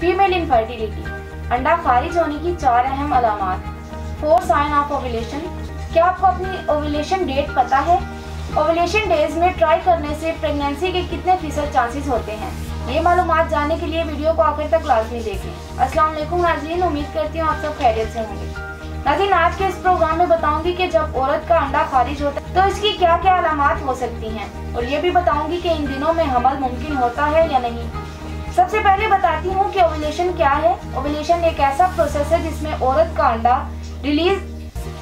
Female infertility, अंडा खारिज होने की 4 अहम अलामात। 4 साइन ऑफ ओव्यूलेशन। क्या आपको अपनी ओव्यूलेशन डेट पता है? ओव्यूलेशन डेज में ट्राई करने से प्रेगनेंसी के कितने फीसद चांसेस होते हैं? ये मालूमात जानने के लिए वीडियो को आखिर तक लाजमी देखें। अस्सलाम वालेकुम नाज़रीन, उम्मीद करती हूँ आप सब खैरियत से होंगे। नाज़रीन, आज के इस प्रोग्राम में बताऊंगी कि जब औरत का अंडा खारिज होता है तो इसकी क्या क्या अलामात हो सकती हैं, और ये भी बताऊंगी कि इन दिनों में हमल मुमकिन होता है या नहीं। सबसे पहले बताती हूँ कि ओव्यूलेशन क्या है। ओव्यूलेशन एक ऐसा प्रोसेस है जिसमें औरत का अंडा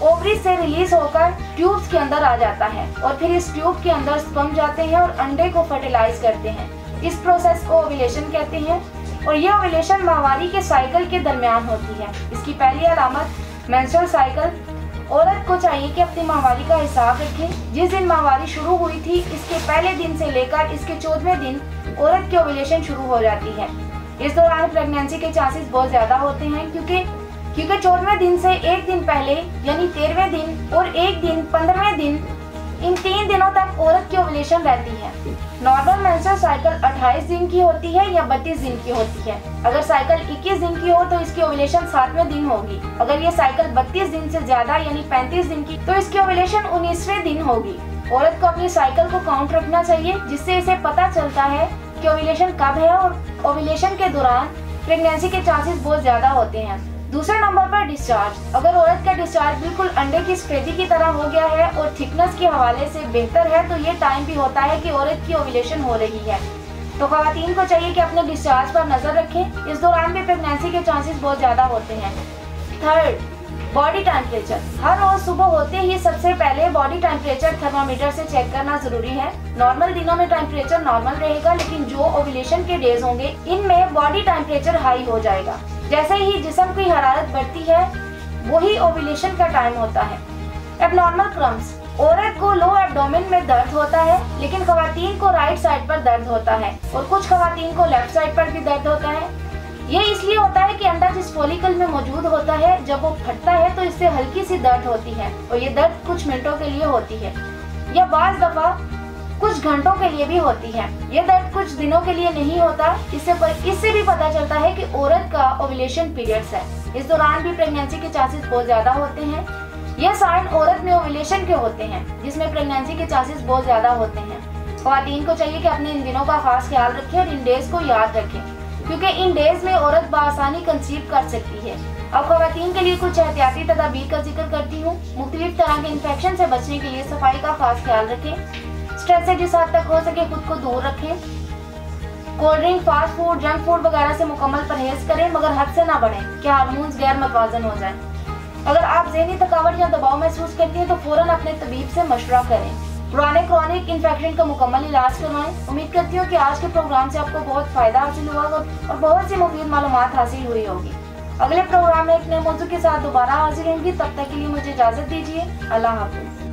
ओवरी से रिलीज होकर ट्यूब्स के अंदर आ जाता है और फिर इस ट्यूब के अंदर स्पर्म जाते हैं और अंडे को फर्टिलाइज करते हैं। इस प्रोसेस को ओव्यूलेशन कहते हैं और ये ओव्यूलेशन माहवारी के साइकिल के दरमियान होती है। इसकी पहली अलामत मेंस्ट्रुअल साइकिल। औरत को चाहिए कि अपनी माहवारी का हिसाब रखें। जिस दिन माहवारी शुरू हुई थी इसके पहले दिन से लेकर इसके 14वें दिन औरत की ओव्यूलेशन शुरू हो जाती है। इस दौरान प्रेगनेंसी के चांसेस बहुत ज्यादा होते हैं क्योंकि 14वें दिन से एक दिन पहले यानी 13वें दिन और एक दिन 15वें दिन, इन 3 दिनों तक औरत की ओव्यूलेशन रहती है। नॉर्मल मेंस्ट्रुअल साइकिल 28 दिन की होती है या 32 दिन की होती है। अगर साइकिल 21 दिन की हो तो इसकी ओव्यूलेशन 7वें दिन होगी। अगर ये साइकिल 32 दिन से ज्यादा यानी 35 दिन की तो इसकी ओव्यूलेशन 19वें दिन होगी। औरत को अपनी साइकिल को काउंट रखना चाहिए जिससे इसे पता चलता है कि ओव्यूलेशन कब है, और ओव्यूलेशन के दौरान प्रेगनेंसी के चांसेस बहुत ज्यादा होते हैं। दूसरे नंबर पर डिस्चार्ज। अगर औरत का डिस्चार्ज बिल्कुल अंडे की सफेदी की तरह हो गया है और थिकनेस के हवाले से बेहतर है तो ये टाइम भी होता है कि औरत की ओव्यूलेशन हो रही है। तो खवातीन को चाहिए कि अपने डिस्चार्ज पर नजर रखें। इस दौरान भी प्रेगनेंसी के चांसेस बहुत ज्यादा होते हैं। Third, body temperature. हर रोज सुबह होते ही सबसे पहले बॉडी टेम्परेचर थर्मामीटर से चेक करना जरूरी है। नॉर्मल दिनों में टेम्परेचर नॉर्मल रहेगा, लेकिन जो ओव्यूलेशन के डेज होंगे इनमें बॉडी टेम्परेचर हाई हो जाएगा। जैसे ही जिस्म की हरारत बढ़ती है वही ओव्यूलेशन का टाइम होता है। Abnormal crumbs. औरत को लो एब्डोमेन में दर्द होता है, लेकिन खवातीन को राइट साइड पर दर्द होता है और कुछ खवातीन को लेफ्ट साइड पर भी दर्द होता है। ये इसलिए होता है कि अंडा जिस फॉलिकल में मौजूद होता है जब वो फटता है तो इससे हल्की सी दर्द होती है और ये दर्द कुछ मिनटों के लिए होती है या बाज दफा कुछ घंटों के लिए भी होती है। ये दर्द कुछ दिनों के लिए नहीं होता। इससे भी पता चलता है कि औरत का ओव्यूलेशन पीरियड्स है। इस दौरान भी प्रेगनेंसी के चांसेस बहुत ज्यादा होते हैं। यह साइन औरत में ओव्यूलेशन के होते हैं जिसमें प्रेगनेंसी के चांसेस बहुत ज्यादा होते हैं। खवातीन को चाहिए कि अपने इन दिनों का खास ख्याल रखें और इन डेज को याद रखें क्योंकि इन डेज में औरत बासानी कंसीव कर सकती है। अब खवातीन के लिए कुछ एहतियाती तदाबीर का जिक्र करती हूँ। मुख्तलिफ तरह के इन्फेक्शन से बचने के लिए सफाई का खास ख्याल रखें। स्ट्रेस से जिस हद तक हो सके खुद को दूर रखें। Cold drink, fast food, junk food वगैरह से मुकम्मल परहेज करें, मगर हद से ना बढ़ें कि हार्मोन्स गैर मतवाजन हो जाएं। अगर आप ज़हनी थकावट या दबाव महसूस करती हैं तो फौरन अपने तबीब से मशवरा करें। पुराने क्रॉनिक इन्फेक्शन का मुकम्मल इलाज करवाएं। उम्मीद करती हूँ कि आज के प्रोग्राम से आपको बहुत फ़ायदा हासिल हुआ और बहुत सी मुफीद मालूमात हासिल हुई होगी। अगले प्रोग्राम में एक नए मौजू के साथ दोबारा हाजिर होंगी। तब तक के लिए मुझे इजाज़त दीजिए। अल्लाह हाफ़िज़।